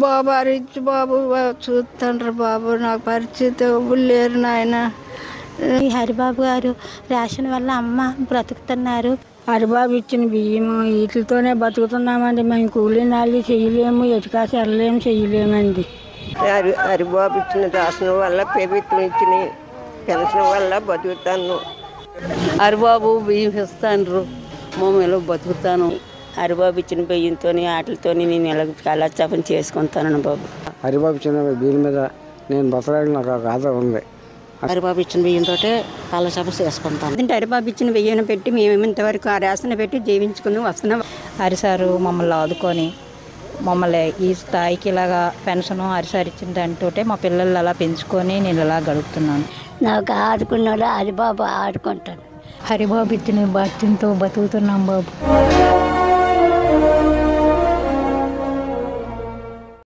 బాబు హరిచ్ బాబు చూస్తుండ్రు బాబు, నాకు పరిస్థితి ఎవరు లేరు నాయన. ఈ హరిబాబు గారు రేషన్ వల్ల అమ్మ బ్రతుకుతున్నారు. హరిబాబు ఇచ్చిన బియ్యము వీటితోనే బతుకుతున్నామండి. మేము కూలీ నాళ్ళు చేయలేము, ఎటుకాసి వెళ్ళలేము, చేయలేమండి. హరిబాబు ఇచ్చిన రేషన్ వల్ల, ప్రభుత్వం ఇచ్చిన పెన్షన్ వల్ల బతుకుతాను. హరిబాబు బియ్యం ఇస్తాను, మమ్మల్ని బతుకుతాను. హరిబాబు ఇచ్చిన బియ్యంతో వాటితో నేను ఇలా కాలక్షేపం చేసుకుంటాను బాబు. హరిబాబు ఇచ్చిన బియ్యం మీద నేను బతకడానికి నాకు ఒక ఆధారం ఉంది. హరిబాబు ఇచ్చిన బియ్యంతో కాలక్షేపం చేసుకుంటాను. అంటే హరిబాబు ఇచ్చిన బియ్యం పెట్టి మేము ఇంతవరకు ఆ రేషన్ పెట్టి జీవించుకుని వస్తున్నాం. హరిసారు మమ్మల్ని ఆదుకొని మమ్మల్ని ఈ స్థాయికి ఇలాగా పెన్షన్ హరిసారు ఇచ్చిన దాంతో మా పిల్లలు అలా పెంచుకొని నేను ఇలా గడుపుతున్నాను. నాకు ఆడుకున్న హరిబాబు ఆడుకుంటాను. హరిబాబు ఇచ్చిన బాధ్యంతో బతుకుతున్నాం బాబు.